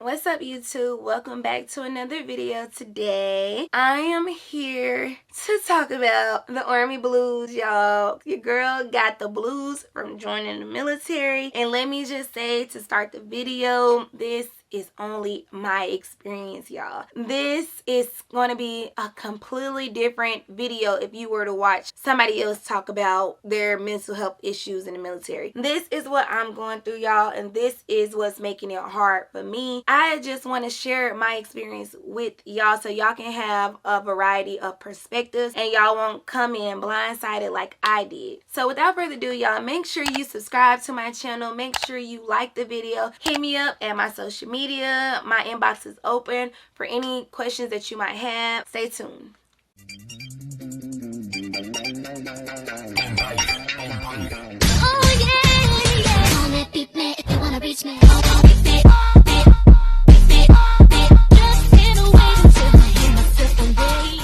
What's up, YouTube? Welcome back to another video. Today I am here to talk about the Army blues, y'all. Your girl got the blues from joining the military, and let me just say to start the video, this is only my experience, y'all. This is going to be a completely different video if you were to watch somebody else talk about their mental health issues in the military. This is what I'm going through, y'all, and this is what's making it hard for me. I just want to share my experience with y'all so y'all can have a variety of perspectives and y'all won't come in blindsided like I did. So without further ado, y'all, make sure you subscribe to my channel. Make sure you like the video. Hit me up at my social media. My inbox is open for any questions that you might have. Stay tuned. Oh yeah, don't let beat me if you wanna reach me. Just can't wait until I hear myself one day.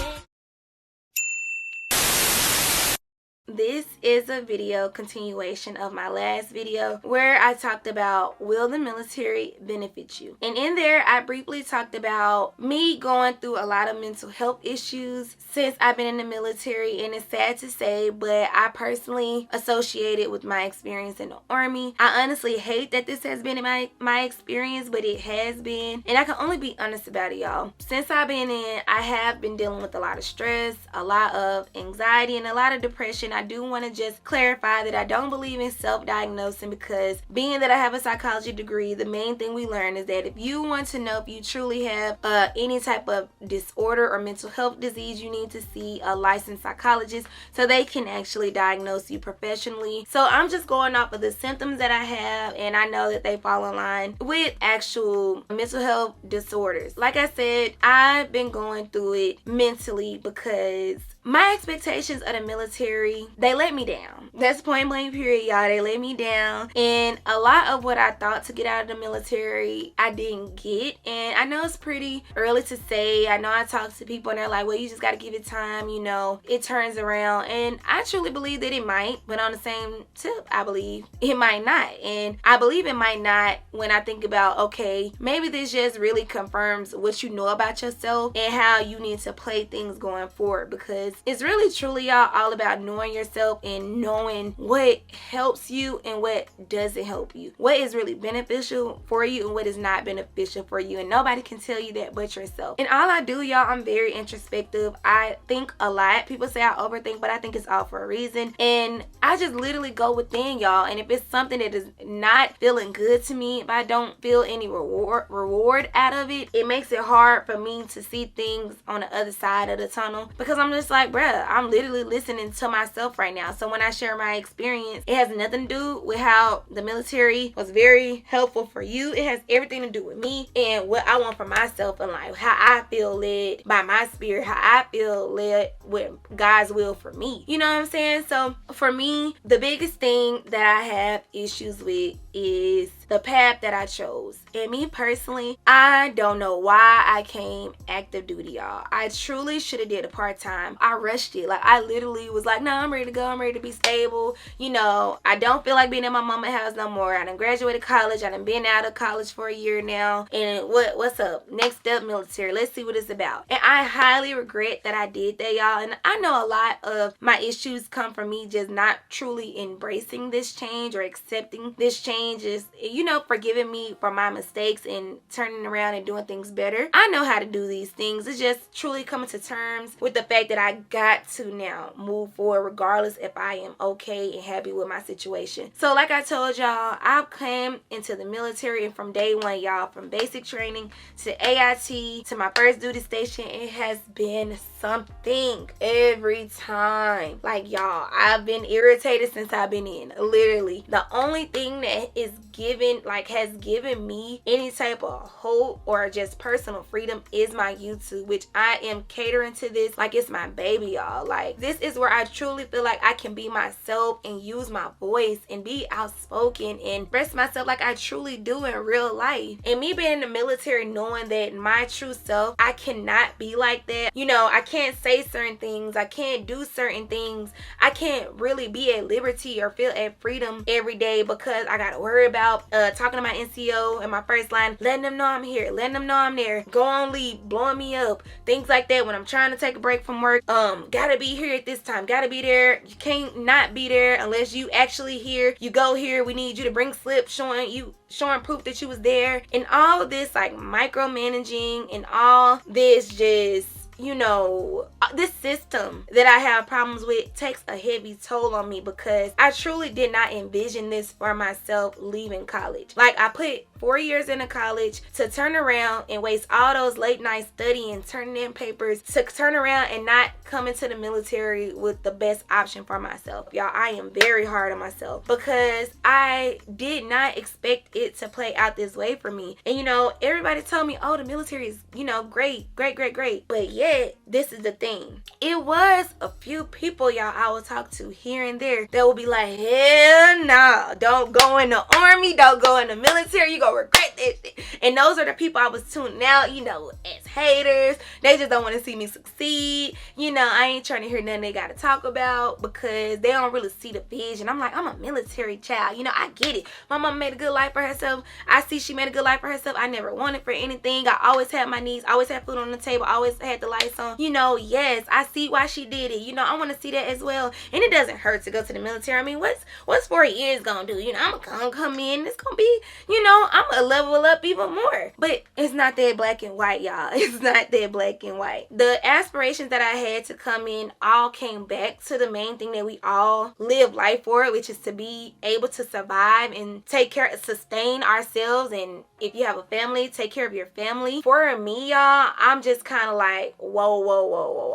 This is a video continuation of my last video where I talked about, will the military benefit you? And in there, I briefly talked about me going through a lot of mental health issues since I've been in the military, and it's sad to say, but I personally associate it with my experience in the Army. I honestly hate that this has been my experience, but it has been, and I can only be honest about it, y'all. Since I've been in, I have been dealing with a lot of stress, a lot of anxiety, and a lot of depression. I do want to just clarify that I don't believe in self-diagnosing, because being that I have a psychology degree, the main thing we learn is that if you want to know if you truly have any type of disorder or mental health disease, you need to see a licensed psychologist so they can actually diagnose you professionally. So I'm just going off of the symptoms that I have, and I know that they fall in line with actual mental health disorders. Like I said, I've been going through it mentally because my expectations of the military, they let me down. That's point blank period, y'all. They let me down. And a lot of what I thought to get out of the military, I didn't get. And I know it's pretty early to say. I know I talk to people and they're like, well, you just got to give it time. You know, it turns around. And I truly believe that it might. But on the same tip, I believe it might not. And I believe it might not when I think about, okay, maybe this just really confirms what you know about yourself and how you need to play things going forward, because it's really truly, y'all, all about knowing yourself and knowing what helps you and what doesn't help you, what is really beneficial for you and what is not beneficial for you, and nobody can tell you that but yourself. And all I do, y'all, I'm very introspective. I think a lot. People say I overthink, but I think it's all for a reason, and I just literally go within, y'all. And if it's something that is not feeling good to me, if I don't feel any reward out of it, it makes it hard for me to see things on the other side of the tunnel, because I'm just like, bruh, I'm literally listening to myself right now. So when I share my experience, it has nothing to do with how the military was very helpful for you. It has everything to do with me and what I want for myself in life, how I feel led by my spirit, how I feel led with God's will for me. You know what I'm saying? So for me, the biggest thing that I have issues with is the path that I chose. And me personally, I don't know why I came active duty, y'all. I truly should have did a part-time. I rushed it. Like, I literally was like, no, I'm ready to go. I'm ready to be stable. You know, I don't feel like being in my mama's house no more. I done graduated college. I done been out of college for a year now. And what's up? Next step, military. Let's see what it's about. And I highly regret that I did that, y'all. And I know a lot of my issues come from me just not truly embracing this change or accepting this change, is, you know, forgiving me for my mistakes and turning around and doing things better. I know how to do these things. It's just truly coming to terms with the fact that I got to now move forward regardless if I am okay and happy with my situation. So like I told y'all, I came into the military, and from day one, y'all, from basic training to AIT to my first duty station, it has been something every time. Like, y'all, I've been irritated since I've been in. Literally, the only thing that is has given me any type of hope or just personal freedom is my YouTube, which I am catering to this like it's my baby, y'all. Like, this is where I truly feel like I can be myself and use my voice and be outspoken and express myself like I truly do in real life. And me being in the military, knowing that my true self, I cannot be like that. You know, I can't say certain things. I can't do certain things. I can't really be at liberty or feel at freedom every day because I gotta worry about about talking to my NCO in my first line, letting them know I'm here, letting them know I'm there, go on leave, blowing me up, things like that when I'm trying to take a break from work. Gotta be here at this time, gotta be there. You can't not be there unless you actually here. You go here, we need you to bring slips showing proof that you was there. And all this like micromanaging and all this just, you know, this system that I have problems with takes a heavy toll on me, because I truly did not envision this for myself leaving college. Like, I put 4 years into college to turn around and waste all those late nights studying, turning in papers, to turn around and not come into the military with the best option for myself. Y'all, I am very hard on myself because I did not expect it to play out this way for me. And you know, everybody told me, oh, the military is, you know, great. But yet, this is the thing. It was a few people, y'all, I would talk to here and there that would be like, hell no, don't go in the army, don't go in the military, you gonna regret this shit. And those are the people I was tuning out, you know, as haters. They just don't want to see me succeed. You know, I ain't trying to hear nothing they gotta talk about because they don't really see the vision. I'm like, I'm a military child. You know, I get it. My mom made a good life for herself. I see she made a good life for herself. I never wanted for anything. I always had my needs, always had food on the table, always had the lights on. You know, yes, I see why she did it. You know, I want to see that as well. And it doesn't hurt to go to the military. I mean, what's 4 years gonna do? You know, I'm gonna come in. It's gonna be, you know, I'm gonna level up even more. But it's not that black and white, y'all. It's not that black and white. The aspirations that I had to come in all came back to the main thing that we all live life for, which is to be able to survive and take care, sustain ourselves. And if you have a family, take care of your family. For me, y'all, I'm just kind of like, whoa.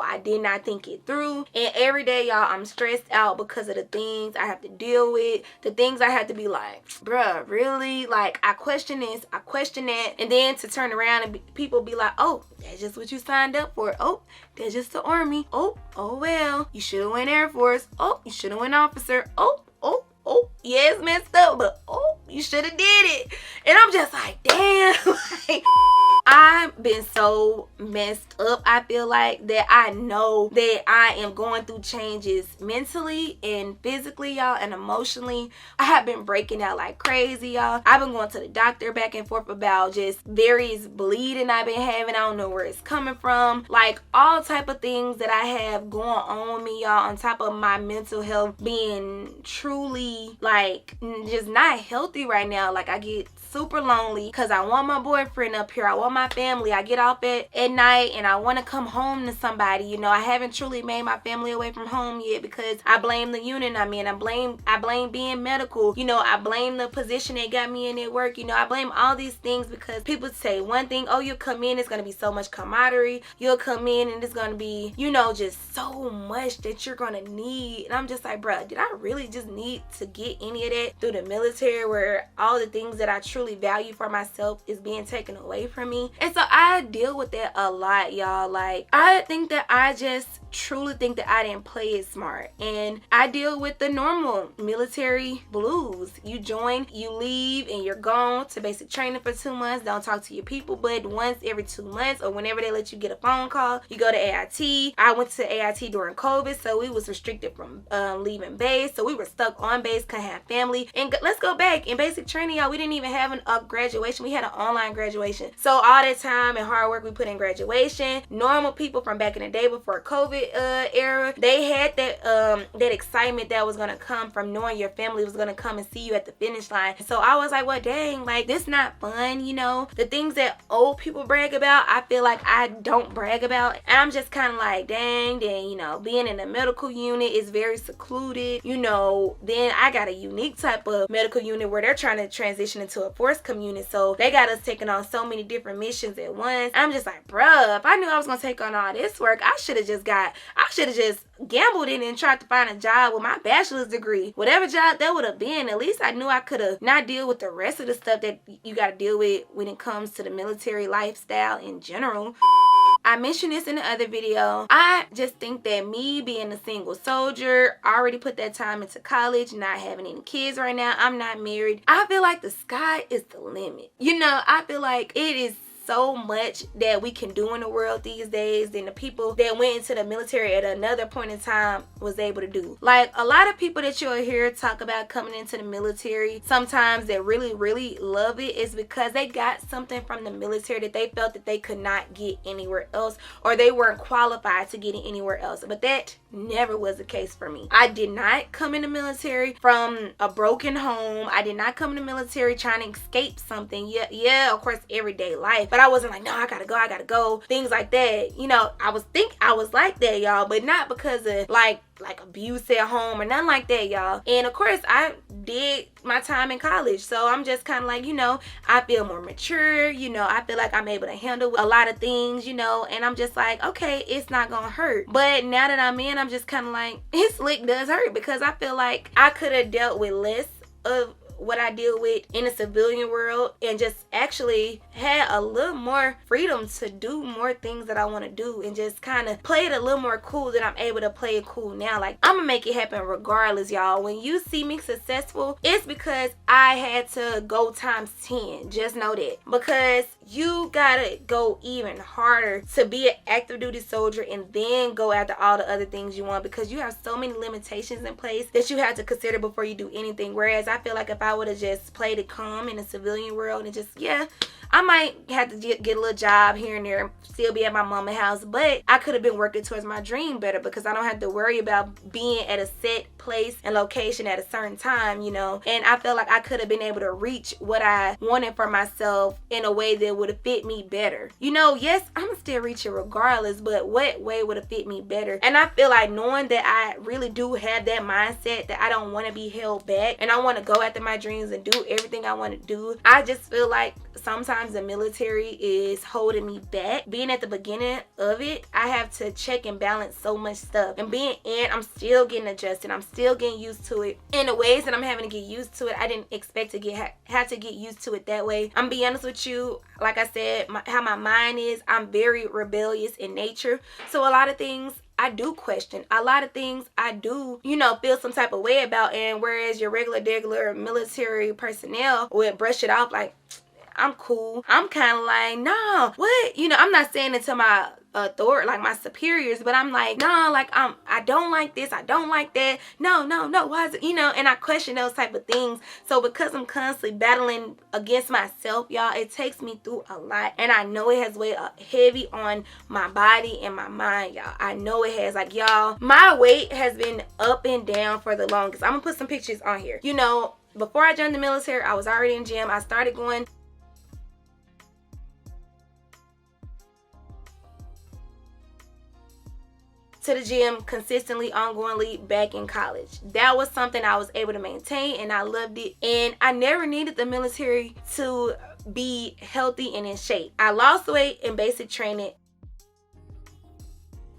I did not think it through. And every day, y'all, I'm stressed out because of the things I have to deal with, the things I have to be like, bruh, really? Like, I question this, I question that. And then to turn around and people be like, oh, that's just what you signed up for. Oh, that's just the army. Oh well, you should have went Air Force. Oh, you should have went officer. Oh, yeah, it's messed up, but oh, you should have did it. And I'm just like, damn, like, I've been so messed up. I feel like that I know that I am going through changes mentally and physically, y'all, and emotionally. I have been breaking out like crazy, y'all. I've been going to the doctor back and forth about just various bleeding I've been having. I don't know where it's coming from. Like, all type of things that I have going on with me, y'all, on top of my mental health being truly, like, just not healthy right now. Like, I get super lonely because I want my boyfriend up here. I want my family. I get off at night and I want to come home to somebody. You know, I haven't truly made my family away from home yet because I blame the unit I'm in. I blame being medical. You know, I blame the position they got me in at work. You know, I blame all these things because people say one thing, oh, you'll come in, it's going to be so much camaraderie. You'll come in and it's going to be, you know, just so much that you're going to need. And I'm just like, bruh, did I really just need to get any of that through the military where all the things that I truly value for myself is being taken away from me? And so I deal with that a lot, y'all. Like, I think that I just truly think that I didn't play it smart. And I deal with the normal military blues. You join, you leave, and you're gone to basic training for 2 months. Don't talk to your people but once every 2 months or whenever they let you get a phone call. You go to AIT. I went to AIT during COVID, so we was restricted from leaving base. So we were stuck on base, couldn't have family. And let's go back. In basic training, y'all, we didn't even have a graduation. We had an online graduation. So all that time and hard work we put in graduation. Normal people from back in the day before COVID era, they had that excitement that was gonna come from knowing your family was gonna come and see you at the finish line. So I was like, well, dang, like, this not fun, you know. The things that old people brag about, I feel like I don't brag about. And I'm just kind of like, dang, you know, being in a medical unit is very secluded, you know. Then I got a unique type of medical unit where they're trying to transition into a force community, so they got us taking on so many different missions at once. I'm just like, bruh, if I knew I was gonna take on all this work, I should have just gambled in and tried to find a job with my bachelor's degree. Whatever job that would have been, at least I knew I could have not deal with the rest of the stuff that you got to deal with when it comes to the military lifestyle in general. I mentioned this in the other video. I just think that me being a single soldier, I already put that time into college, not having any kids right now, I'm not married. I feel like the sky is the limit. You know, I feel like it is so much that we can do in the world these days than the people that went into the military at another point in time was able to do. Like, a lot of people that you'll hear talk about coming into the military, sometimes they really love it, is because they got something from the military that they felt that they could not get anywhere else, or they weren't qualified to get it anywhere else. But that never was the case for me. I did not come in the military from a broken home. I did not come in the military trying to escape something. Yeah, of course, everyday life. But I wasn't like, no, I gotta go. Things like that. You know, I was like that, y'all, but not because of like abuse at home or nothing like that, y'all. And of course, I did my time in college, so I'm just kind of like, you know, I feel more mature, you know, I feel like I'm able to handle a lot of things, you know, and I'm just like, okay, it's not gonna hurt. But now that I'm in, I'm just kind of like, it slick does hurt, because I feel like I could have dealt with less of what I deal with in the civilian world and just actually had a little more freedom to do more things that I want to do, and just kind of play it a little more cool than I'm able to play it cool now. Like, I'm gonna make it happen regardless, y'all. When you see me successful, it's because I had to go times 10. Just know that, because you gotta go even harder to be an active duty soldier and then go after all the other things you want, because you have so many limitations in place that you have to consider before you do anything. Whereas I feel like if I would have just played it calm in the civilian world and just, yeah, I might have to get a little job here and there, still be at my mama's house, but I could have been working towards my dream better, because I don't have to worry about being at a set place and location at a certain time, you know. And I feel like I could have been able to reach what I wanted for myself in a way that would have fit me better. You know, yes, I'm still reaching regardless, but what way would have fit me better? And I feel like knowing that I really do have that mindset that I don't want to be held back and I want to go after my dreams and do everything I want to do, I just feel like sometimes the military is holding me back. Being at the beginning of it, I have to check and balance so much stuff, and being in, I'm still getting adjusted, I'm still getting used to it in the ways that I'm having to get used to it. I didn't expect to have to get used to it that way. I'm be honest with you, like I said, how my mind is, I'm very rebellious in nature, so a lot of things I do question. A lot of things I do, you know, feel some type of way about, and whereas your regular military personnel would brush it off like, I'm cool, I'm kind of like, nah, what? You know, I'm not saying it to my authority, like my superiors, but I'm like, nah, like, I don't like this, I don't like that, no, why is it, you know, and I question those type of things. So because I'm constantly battling against myself, y'all, it takes me through a lot, and I know it has weighed heavy on my body and my mind, y'all. I know it has. Like, y'all, my weight has been up and down for the longest. I'm gonna put some pictures on here. You know, before I joined the military, I was already in gym. I started going to the gym consistently, ongoingly back in college. That was something I was able to maintain, and I loved it. And I never needed the military to be healthy and in shape. I lost weight in basic training,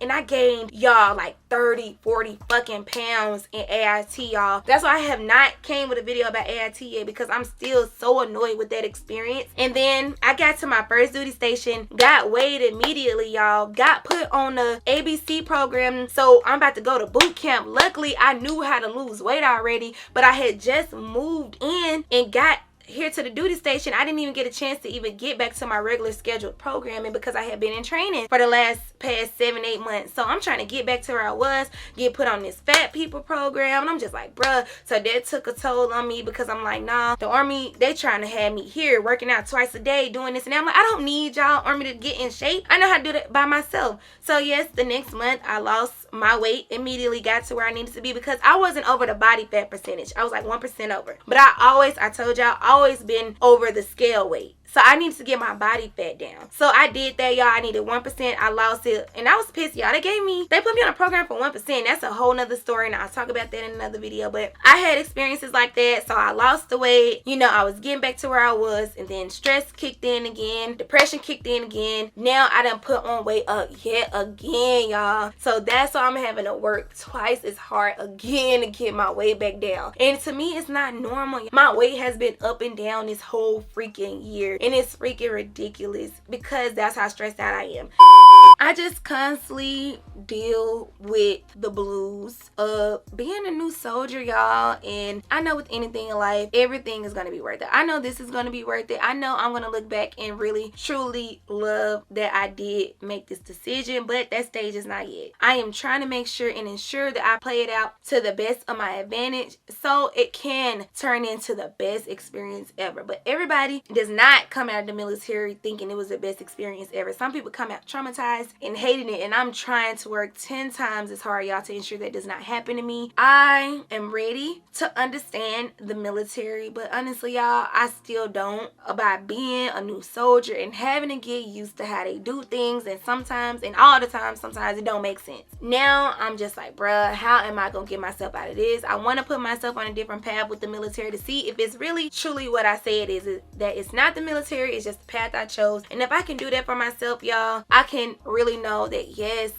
and I gained, y'all, like 30, 40 fucking pounds in AIT, y'all. That's why I have not came with a video about AIT yet, because I'm still so annoyed with that experience. And then I got to my first duty station, got weighed immediately, y'all. Got put on the ABC program, so I'm about to go to boot camp. Luckily, I knew how to lose weight already, but I had just moved in and got here to the duty station. I didn't even get a chance to even get back to my regular scheduled programming because I had been in training for the past 7-8 months. So I'm trying to get back to where I was, get put on this fat people program, and I'm just like, bruh. So that took a toll on me, because I'm like, nah, the Army, they trying to have me here working out twice a day, doing this and that. I'm like, I don't need y'all Army to get in shape. I know how to do that by myself. So yes, the next month I lost my weight, immediately got to where I needed to be, because I wasn't over the body fat percentage. I was like 1% over. But I told y'all, always been over the scale weight. So I needed to get my body fat down. So I did that, y'all. I needed 1%. I lost it. And I was pissed, y'all. They put me on a program for 1%. That's a whole nother story, and I'll talk about that in another video. But I had experiences like that. So I lost the weight. You know, I was getting back to where I was. And then stress kicked in again. Depression kicked in again. Now I done put on weight up yet again, y'all. So that's why I'm having to work twice as hard again to get my weight back down. And to me, it's not normal. My weight has been up and down this whole freaking year. And it's freaking ridiculous, because that's how stressed out I am. I just constantly deal with the blues of being a new soldier, y'all. And I know with anything in life, everything is going to be worth it. I know this is going to be worth it. I know I'm going to look back and really truly love that I did make this decision, but that stage is not yet. I am trying to make sure and ensure that I play it out to the best of my advantage so it can turn into the best experience ever. But everybody does not come out of the military thinking it was the best experience ever. Some people come out traumatized and hating it, and I'm trying to work 10 times as hard, y'all, to ensure that does not happen to me. I am ready to understand the military, but honestly, y'all, I still don't, about being a new soldier and having to get used to how they do things, and sometimes, and all the time, sometimes it don't make sense. Now I'm just like, bruh, how am I gonna get myself out of this? I want to put myself on a different path with the military to see if it's really truly what I say it is, that it's not the military, it's just the path I chose. And if I can do that for myself, y'all, I can really know that yes,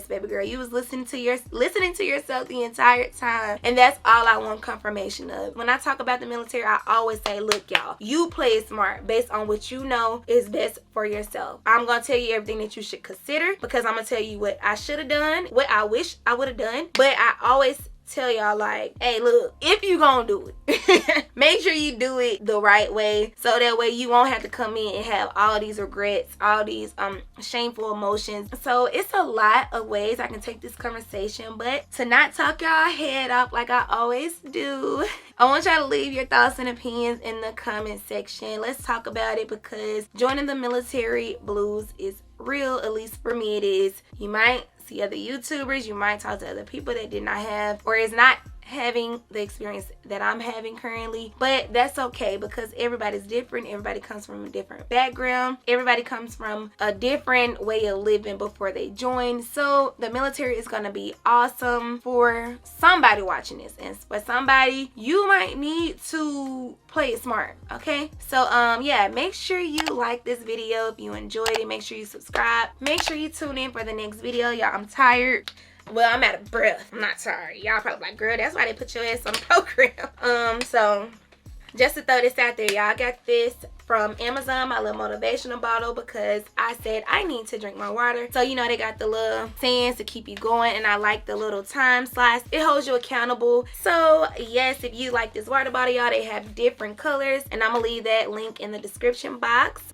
baby girl, you was listening to yourself the entire time. And that's all I want confirmation of. When I talk about the military, I always say, look, y'all, you play smart based on what you know is best for yourself. I'm gonna tell you everything that you should consider, because I'm gonna tell you what I should have done, what I wish I would have done. But I always tell y'all, like, hey, look, if you gonna do it, make sure you do it the right way, so that way you won't have to come in and have all these regrets, all these shameful emotions. So it's a lot of ways I can take this conversation, but to not talk y'all head off like I always do, I want y'all to leave your thoughts and opinions in the comment section. Let's talk about it, because joining the military blues is real. At least for me it is. You might see other YouTubers, you might talk to other people that did not have or is not having the experience that I'm having currently, but that's okay, because everybody's different. Everybody comes from a different background. Everybody comes from a different way of living before they join. So the military is gonna be awesome for somebody watching this, and for somebody, you might need to play it smart. Okay, so yeah, make sure you like this video if you enjoyed it. Make sure you subscribe. Make sure you tune in for the next video, y'all. I'm tired. Well, I'm out of breath. I'm not sorry. Y'all probably like, girl, that's why they put your ass on the program. So just to throw this out there, y'all, I got this from Amazon, my little motivational bottle, because I said I need to drink more water. So, you know, they got the little sayings to keep you going, and I like the little time slice. It holds you accountable. So, yes, if you like this water bottle, y'all, they have different colors, and I'm gonna leave that link in the description box.